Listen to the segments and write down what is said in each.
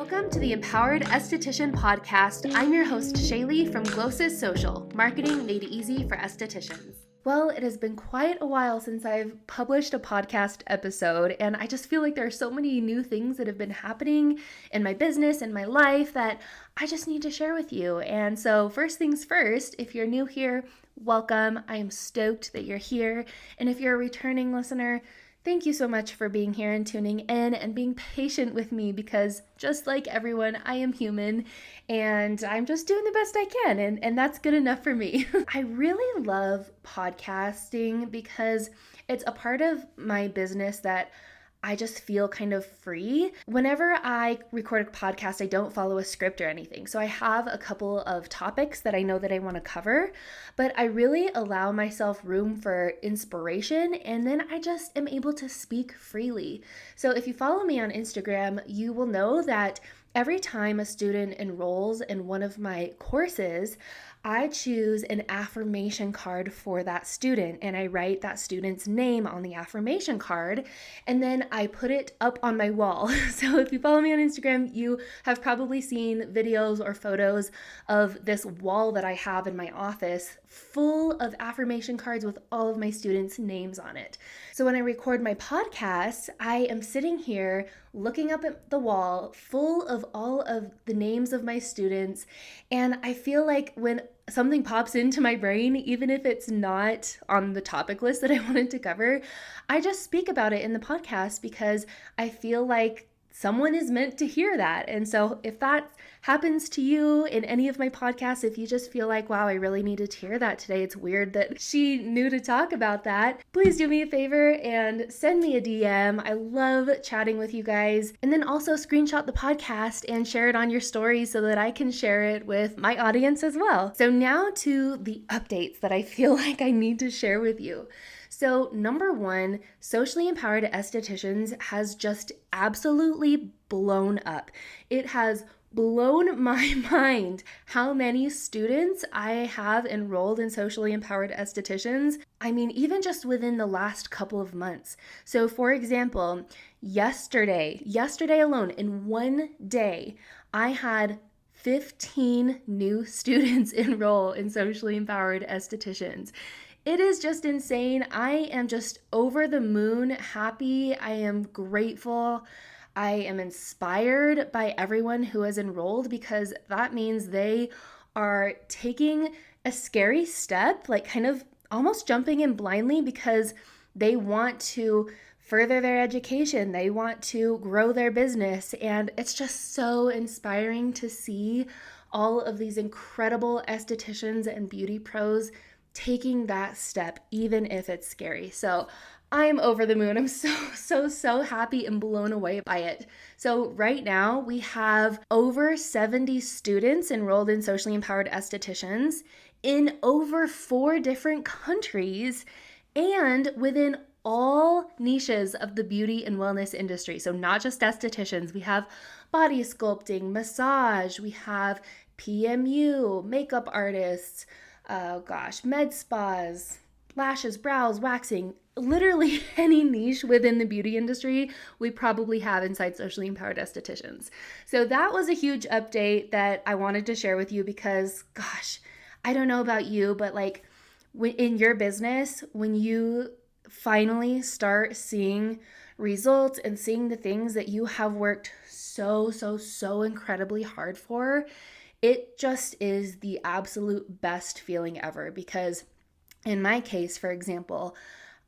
Welcome to the Empowered Esthetician Podcast. I'm your host, Shaylee from Glossus Social, marketing made easy for estheticians. Well, it has been quite a while since I've published a podcast episode, and I just feel like there are so many new things that have been happening in my business and my life that I just need to share with you. And so first things first, if you're new here, welcome. I am stoked that you're here. And if you're a returning listener, thank you so much for being here and tuning in and being patient with me because just like everyone, I am human and I'm just doing the best I can and that's good enough for me. I really love podcasting because it's a part of my business that I just feel kind of free. Whenever I record a podcast, I don't follow a script or anything. So I have a couple of topics that I know that I want to cover, but I really allow myself room for inspiration and then I just am able to speak freely. So if you follow me on Instagram, you will know that every time a student enrolls in one of my courses, I choose an affirmation card for that student and I write that student's name on the affirmation card and then I put it up on my wall. So if you follow me on Instagram, you have probably seen videos or photos of this wall that I have in my office full of affirmation cards with all of my students' names on it. So when I record my podcast, I am sitting here looking up at the wall full of all of the names of my students, and I feel like when something pops into my brain, even if it's not on the topic list that I wanted to cover, I just speak about it in the podcast because I feel like someone is meant to hear that. And so if that happens to you in any of my podcasts, if you just feel like, wow, I really needed to hear that today, it's weird that she knew to talk about that, please do me a favor and send me a DM. I love chatting with you guys. And then also screenshot the podcast and share it on your stories so that I can share it with my audience as well. So now to the updates that I feel like I need to share with you. So number one, Socially Empowered Estheticians has just absolutely blown up. It has blown my mind how many students I have enrolled in Socially Empowered Estheticians. I mean, even just within the last couple of months. So for example, yesterday alone, in one day, I had 15 new students enroll in Socially Empowered Estheticians. It is just insane. I am just over the moon happy. I am grateful. I am inspired by everyone who has enrolled because that means they are taking a scary step, like kind of almost jumping in blindly because they want to further their education. They want to grow their business. And it's just so inspiring to see all of these incredible estheticians and beauty pros taking that step, even if it's scary. So I'm over the moon. I'm so happy and blown away by it. So right now we have over 70 students enrolled in Socially Empowered Estheticians in over 4 different countries and within all niches of the beauty and wellness industry. So not just estheticians, we have body sculpting, massage, we have PMU, makeup artists, med spas, lashes, brows, waxing, literally any niche within the beauty industry, we probably have inside Socially Empowered Estheticians. So that was a huge update that I wanted to share with you because, gosh, I don't know about you, but like in your business, when you finally start seeing results and seeing the things that you have worked so incredibly hard for, it just is the absolute best feeling ever because in my case, for example,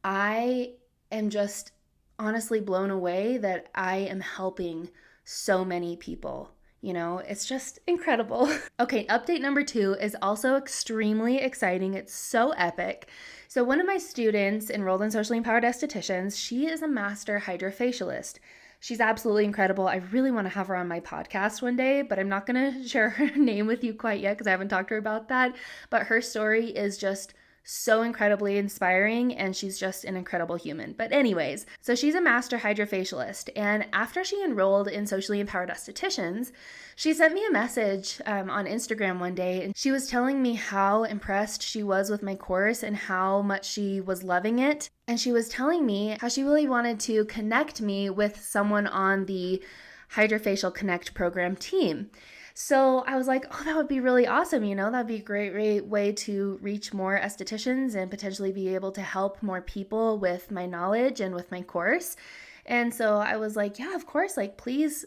I am just honestly blown away that I am helping so many people. You know, it's just incredible. Okay, update number 2 is also extremely exciting. It's so epic. So one of my students enrolled in Socially Empowered Estheticians, she is a master hydrofacialist. She's absolutely incredible. I really want to have her on my podcast one day, but I'm not going to share her name with you quite yet because I haven't talked to her about that. But her story is just so incredibly inspiring and she's just an incredible human. But anyways, so she's a master hydrofacialist and after she enrolled in Socially Empowered Estheticians, she sent me a message on Instagram one day and she was telling me how impressed she was with my course and how much she was loving it. And she was telling me how she really wanted to connect me with someone on the Hydrofacial Connect program team. So I was like, oh, that would be really awesome. That'd be a great way to reach more estheticians and potentially be able to help more people with my knowledge and with my course. And so I was like, yeah, of course, like, please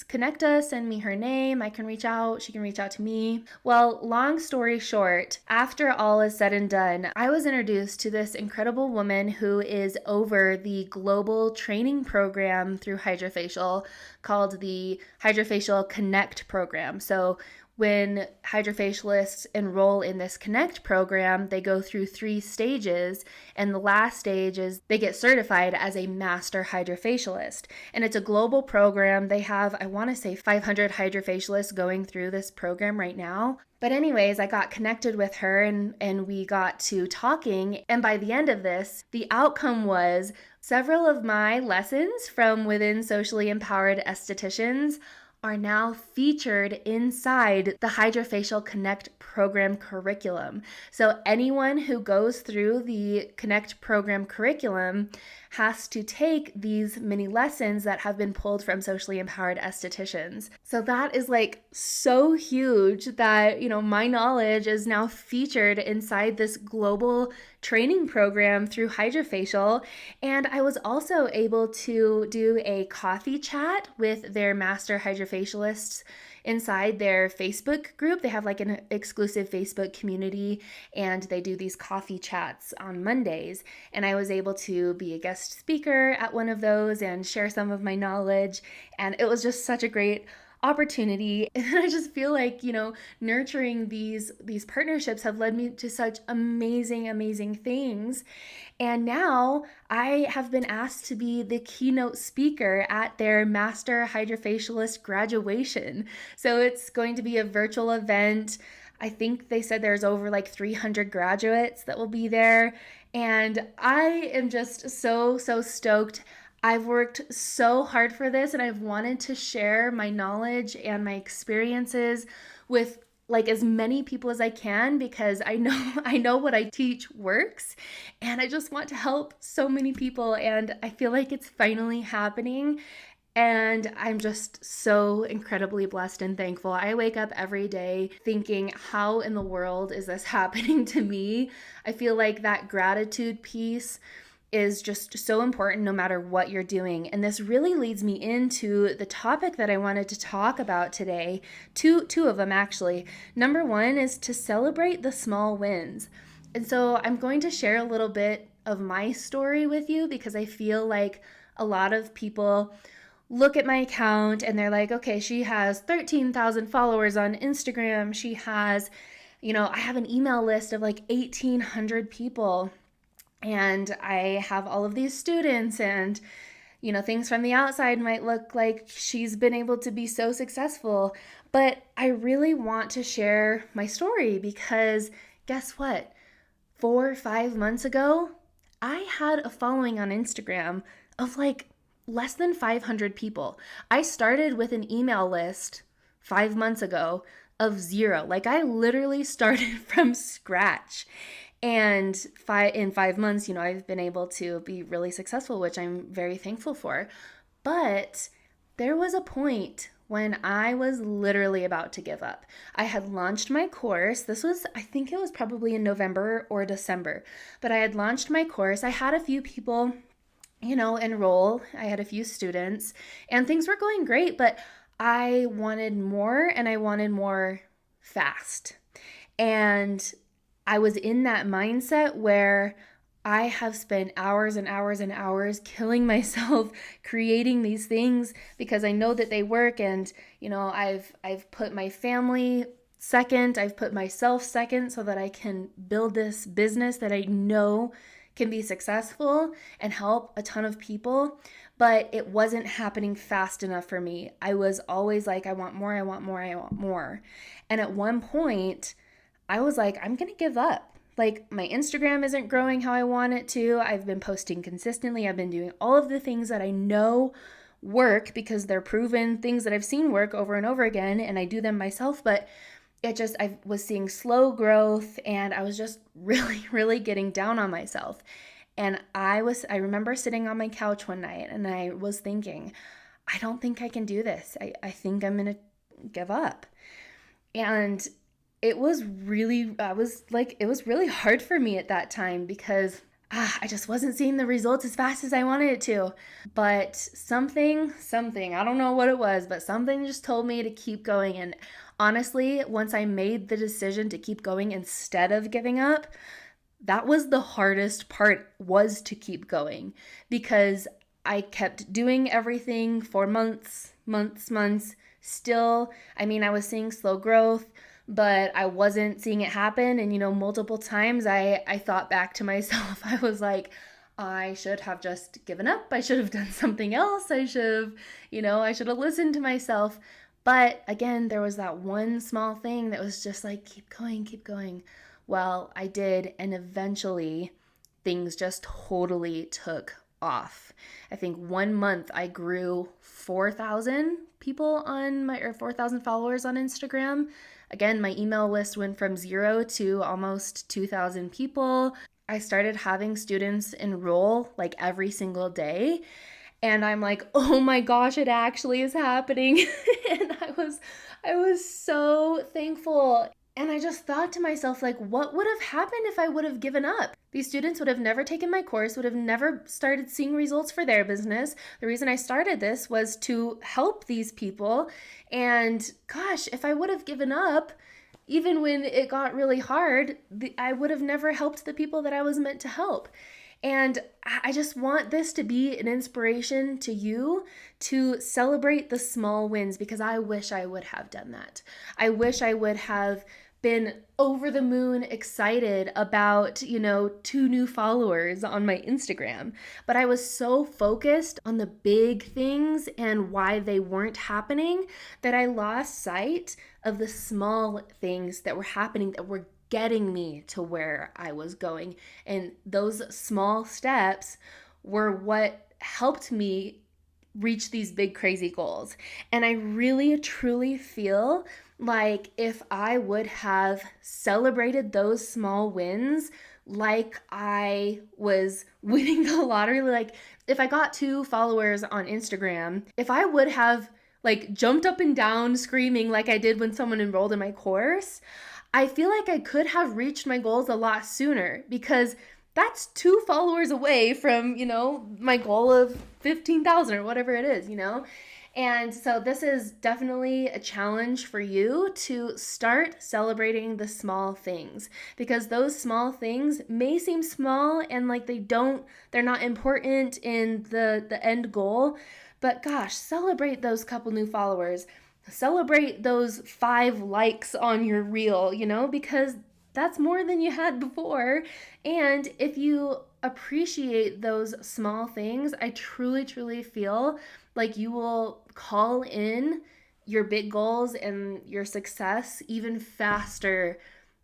connect us, send me her name. I can reach out. She can reach out to me. Well, long story short, after all is said and done, I was introduced to this incredible woman who is over the global training program through Hydrofacial called the Hydrofacial Connect program. So when hydrofacialists enroll in this Connect program, they go through 3 stages, and the last stage is they get certified as a master hydrofacialist. And it's a global program. They have, I want to say, 500 hydrofacialists going through this program right now. But anyways, I got connected with her and we got to talking. And by the end of this, the outcome was several of my lessons from within Socially Empowered Estheticians are now featured inside the Hydrofacial Connect program curriculum. So anyone who goes through the Connect program curriculum has to take these mini lessons that have been pulled from Socially Empowered Estheticians. So that is like so huge that, my knowledge is now featured inside this global training program through Hydrofacial. And I was also able to do a coffee chat with their master hydrofacialists inside their Facebook group. They have like an exclusive Facebook community, and they do these coffee chats on Mondays. And I was able to be a guest speaker at one of those and share some of my knowledge. And it was just such a great opportunity. And I just feel like, nurturing these partnerships have led me to such amazing things. And now I have been asked to be the keynote speaker at their Master Hydrofacialist graduation. So it's going to be a virtual event. I think they said there's over like 300 graduates that will be there. And I am just so stoked. I've worked so hard for this, and I've wanted to share my knowledge and my experiences with like as many people as I can, because I know what I teach works, and I just want to help so many people, and I feel like it's finally happening. And I'm just so incredibly blessed and thankful. I wake up every day thinking, how in the world is this happening to me? I feel like that gratitude piece is just so important no matter what you're doing. And this really leads me into the topic that I wanted to talk about today. Two of them actually. Number one is to celebrate the small wins. And so I'm going to share a little bit of my story with you, because I feel like a lot of people look at my account and they're like, okay, she has 13,000 followers on Instagram. She has, I have an email list of like 1,800 people. And I have all of these students, and, things from the outside might look like she's been able to be so successful. But I really want to share my story, because guess what? 4 or 5 months ago, I had a following on Instagram of like less than 500 people. I started with an email list 5 months ago of 0. Like, I literally started from scratch. And in 5 months, I've been able to be really successful, which I'm very thankful for. But there was a point when I was literally about to give up. I had launched my course. I think it was probably in November or December, but I had launched my course. I had a few people, enroll. I had a few students, and things were going great, but I wanted more, and I wanted more fast. And I was in that mindset where I have spent hours and hours and hours killing myself creating these things because I know that they work. And, I've put my family second. I've put myself second so that I can build this business that I know can be successful and help a ton of people. But it wasn't happening fast enough for me. I was always like, I want more, I want more, I want more. And at one point, I was like, I'm going to give up. Like, my Instagram isn't growing how I want it to. I've been posting consistently. I've been doing all of the things that I know work because they're proven things that I've seen work over and over again, and I do them myself. But I was seeing slow growth, and I was just really getting down on myself. And I remember sitting on my couch one night, and I was thinking, I don't think I can do this. I think I'm going to give up. And it was really, it was really hard for me at that time because I just wasn't seeing the results as fast as I wanted it to. But something, I don't know what it was, but something just told me to keep going. And honestly, once I made the decision to keep going instead of giving up, that was the hardest part, was to keep going, because I kept doing everything for months. Still, I was seeing slow growth, but I wasn't seeing it happen. And, multiple times I thought back to myself. I was like, I should have just given up. I should have done something else. I should have listened to myself. But again, there was that one small thing that was just like, keep going. Well, I did. And eventually things just totally took off. I think 1 month I grew 4,000 people on 4,000 followers on Instagram. Again, my email list went from 0 to almost 2,000 people. I started having students enroll like every single day. And I'm like, oh my gosh, it actually is happening. And I was so thankful. And I just thought to myself, like, what would have happened if I would have given up? These students would have never taken my course, would have never started seeing results for their business. The reason I started this was to help these people. And gosh, if I would have given up, even when it got really hard, I would have never helped the people that I was meant to help. And I just want this to be an inspiration to you to celebrate the small wins, because I wish I would have done that. I wish I would have been over the moon excited about, 2 new followers on my Instagram. But I was so focused on the big things and why they weren't happening that I lost sight of the small things that were happening, that were getting me to where I was going. And those small steps were what helped me reach these big, crazy goals. And I really, truly feel like if I would have celebrated those small wins, like I was winning the lottery, like if I got 2 followers on Instagram, if I would have like jumped up and down screaming like I did when someone enrolled in my course, I feel like I could have reached my goals a lot sooner, because that's 2 followers away from, my goal of 15,000 or whatever it is, And so this is definitely a challenge for you to start celebrating the small things, because those small things may seem small and like they're not important in the end goal, but gosh, celebrate those couple new followers. Celebrate those 5 likes on your reel, because that's more than you had before. And if you appreciate those small things, I truly, truly feel like you will call in your big goals and your success even faster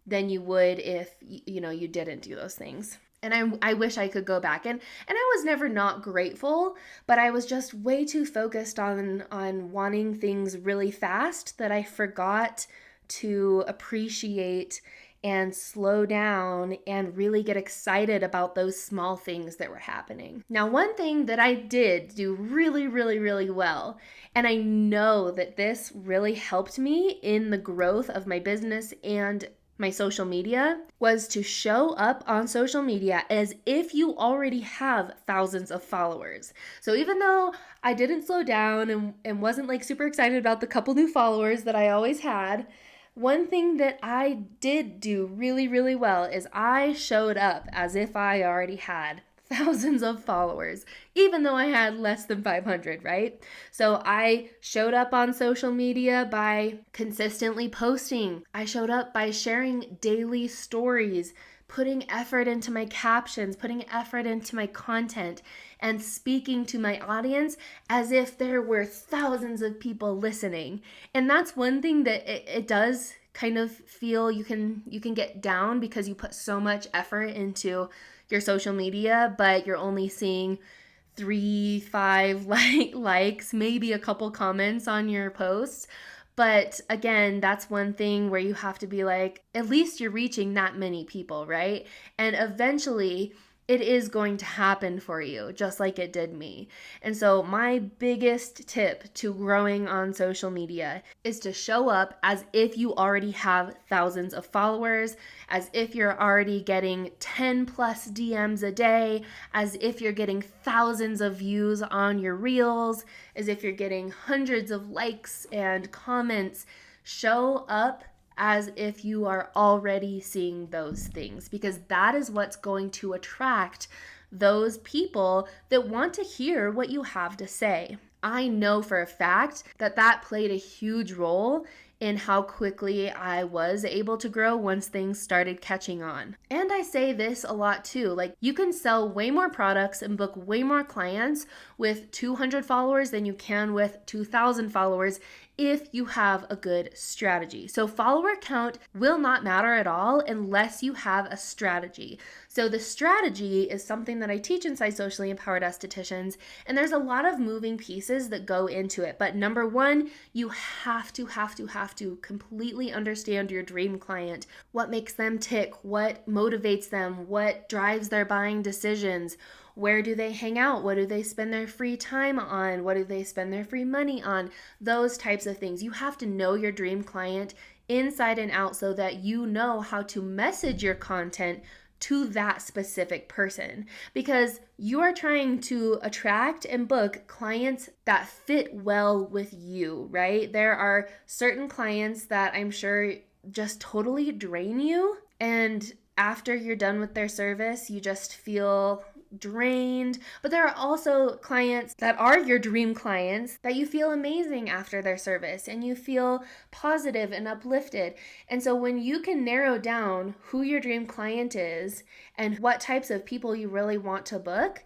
than you would if, you didn't do those things. And I wish I could go back. And I was never not grateful, but I was just way too focused on wanting things really fast that I forgot to appreciate and slow down and really get excited about those small things that were happening. Now, one thing that I did do really, really, really well, and I know that this really helped me in the growth of my business and my social media, was to show up on social media as if you already have thousands of followers. So even though I didn't slow down and wasn't like super excited about the couple new followers that I always had, one thing that I did do really, really well is I showed up as if I already had thousands of followers, even though I had less than 500, right? So I showed up on social media by consistently posting. I showed up by sharing daily stories, putting effort into my captions, putting effort into my content, and speaking to my audience as if there were thousands of people listening. And that's one thing that it does kind of feel you can get down, because you put so much effort into your social media, but you're only seeing 3-5 likes, maybe a couple comments on your posts. But again, that's one thing where you have to be like, at least you're reaching that many people, right? And eventually it is going to happen for you, just like it did me. And so my biggest tip to growing on social media is to show up as if you already have thousands of followers, as if you're already getting 10 plus DMs a day, as if you're getting thousands of views on your reels, as if you're getting hundreds of likes and comments. Show up as if you are already seeing those things, because that is what's going to attract those people that want to hear what you have to say. I know for a fact that that played a huge role in how quickly I was able to grow once things started catching on. And I say this a lot too, like you can sell way more products and book way more clients with 200 followers than you can with 2,000 followers if you have a good strategy. So follower count will not matter at all unless you have a strategy. So the strategy is something that I teach inside Socially Empowered Estheticians, and there's a lot of moving pieces that go into it. But number one, you have to completely understand your dream client, what makes them tick, what motivates them, what drives their buying decisions. Where do they hang out? What do they spend their free time on? What do they spend their free money on? Those types of things. You have to know your dream client inside and out so that you know how to message your content to that specific person, because you are trying to attract and book clients that fit well with you, right? There are certain clients that I'm sure just totally drain you, and after you're done with their service, you just feel drained. But there are also clients that are your dream clients that you feel amazing after their service and you feel positive and uplifted. And so when you can narrow down who your dream client is and what types of people you really want to book,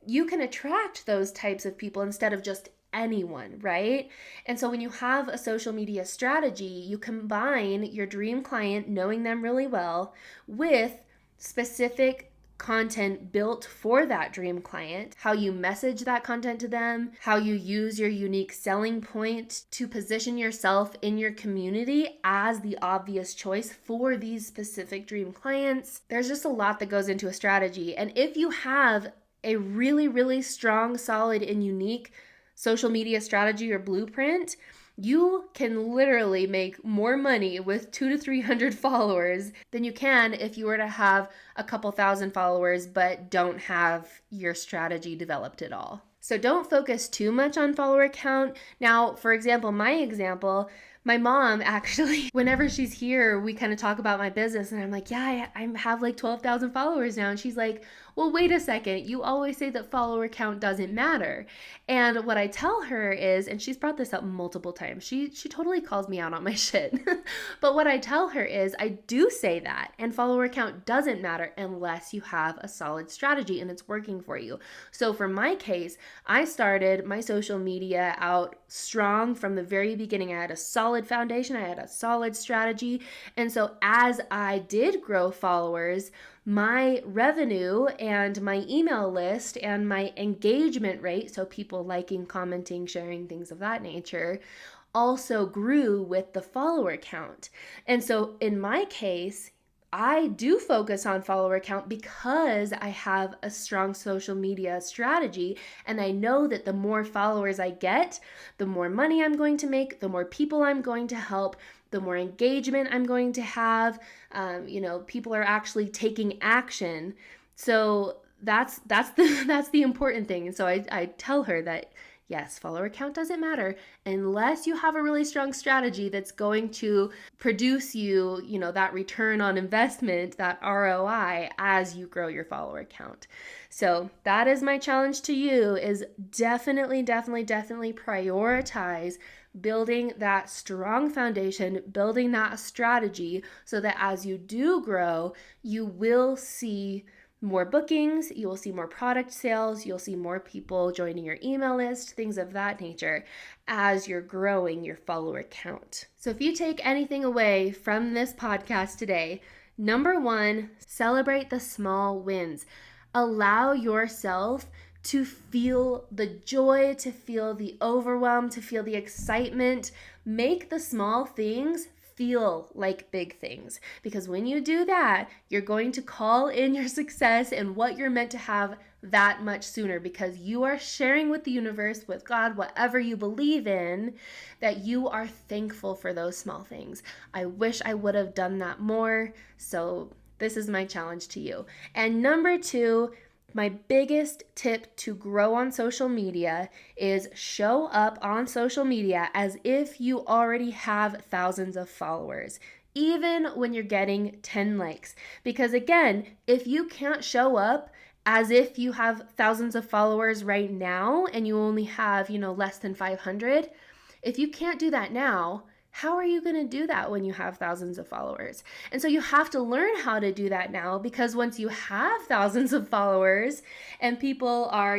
you can attract those types of people instead of just anyone, right? And so when you have a social media strategy, you combine your dream client, knowing them really well, with specific content built for that dream client, how you message that content to them, how you use your unique selling point to position yourself in your community as the obvious choice for these specific dream clients. There's just a lot that goes into a strategy. And if you have a really, really strong, solid, and unique social media strategy or blueprint, you can literally make more money with 200 to 300 followers than you can if you were to have a couple thousand followers but don't have your strategy developed at all. So don't focus too much on follower count. Now, for example, my mom actually, whenever she's here, we kind of talk about my business and I'm like, yeah, I have like 12,000 followers now. And she's like, well, wait a second. You always say that follower count doesn't matter. And what I tell her is, and she's brought this up multiple times, she totally calls me out on my shit. But what I tell her is I do say that, and follower count doesn't matter unless you have a solid strategy and it's working for you. So for my case, I started my social media out strong from the very beginning. I had a solid foundation, I had a solid strategy. And so as I did grow followers, my revenue and my email list and my engagement rate, so people liking, commenting, sharing, things of that nature, also grew with the follower count. And so in my case, I do focus on follower count because I have a strong social media strategy, and I know that the more followers I get, the more money I'm going to make, the more people I'm going to help, the more engagement I'm going to have. People are actually taking action. So that's the important thing. And so I tell her that yes, follower count doesn't matter unless you have a really strong strategy that's going to produce you, that return on investment, that ROI as you grow your follower count. So that is my challenge to you, is definitely prioritize building that strong foundation, building that strategy so that as you do grow, you will see more bookings, you will see more product sales, you'll see more people joining your email list, things of that nature as you're growing your follower count. So if you take anything away from this podcast today, number one, celebrate the small wins. Allow yourself to feel the joy, to feel the overwhelm, to feel the excitement. Make the small things feel like big things. Because when you do that, you're going to call in your success and what you're meant to have that much sooner, because you are sharing with the universe, with God, whatever you believe in, that you are thankful for those small things. I wish I would have done that more. So this is my challenge to you. And number 2, my biggest tip to grow on social media is show up on social media as if you already have thousands of followers, even when you're getting 10 likes. Because again, if you can't show up as if you have thousands of followers right now and you only have, less than 500, if you can't do that now, how are you going to do that when you have thousands of followers? And so you have to learn how to do that now, because once you have thousands of followers and people are,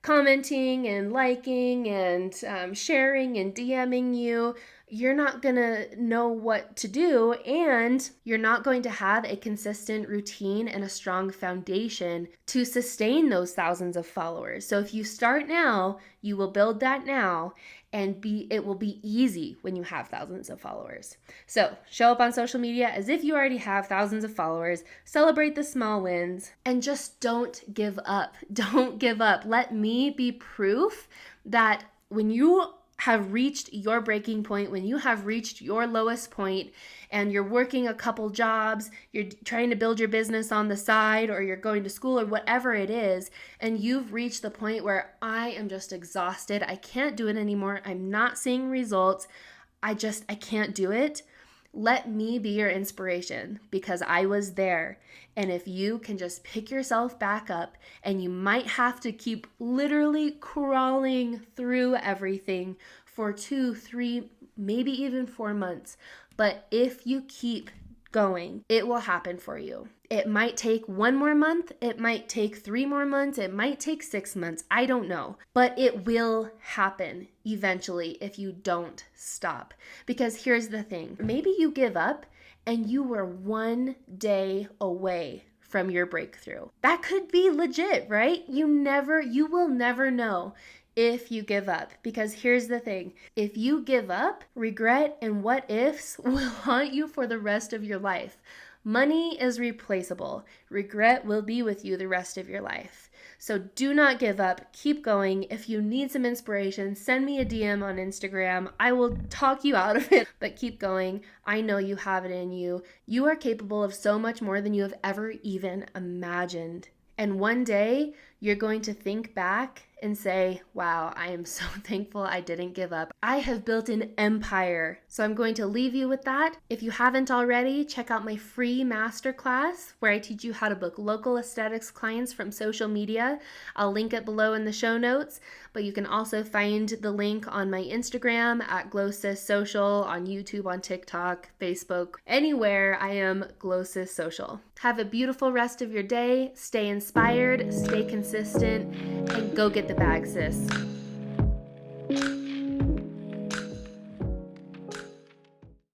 commenting and liking and sharing and DMing you, you're not going to know what to do, and you're not going to have a consistent routine and a strong foundation to sustain those thousands of followers. So if you start now, you will build that now, and it will be easy when you have thousands of followers. So show up on social media as if you already have thousands of followers, celebrate the small wins, and just don't give up. Don't give up. Let me be proof that when you have reached your breaking point, when you have reached your lowest point and you're working a couple jobs, you're trying to build your business on the side, or you're going to school or whatever it is, and you've reached the point where I am just exhausted, I can't do it anymore, I'm not seeing results, I can't do it. Let me be your inspiration, because I was there. And if you can just pick yourself back up, and you might have to keep literally crawling through everything for 2, 3, maybe even 4 months. But if you keep going, it will happen for you. It might take 1 more month, it might take 3 more months, it might take 6 months, I don't know. But it will happen eventually if you don't stop. Because here's the thing, maybe you give up and you were 1 day away from your breakthrough. That could be legit, right? You will never know if you give up. Because here's the thing, if you give up, regret and what ifs will haunt you for the rest of your life. Money is replaceable. Regret will be with you the rest of your life. So do not give up. Keep going. If you need some inspiration, send me a DM on Instagram. I will talk you out of it, but keep going. I know you have it in you. You are capable of so much more than you have ever even imagined. And one day you're going to think back and say, wow, I am so thankful I didn't give up. I have built an empire. So I'm going to leave you with that. If you haven't already, check out my free masterclass where I teach you how to book local aesthetics clients from social media. I'll link it below in the show notes, but you can also find the link on my Instagram at Glowsis Social, on YouTube, on TikTok, Facebook, anywhere I am Glowsis Social. Have a beautiful rest of your day. Stay inspired, stay consistent, and go get the bag, sis.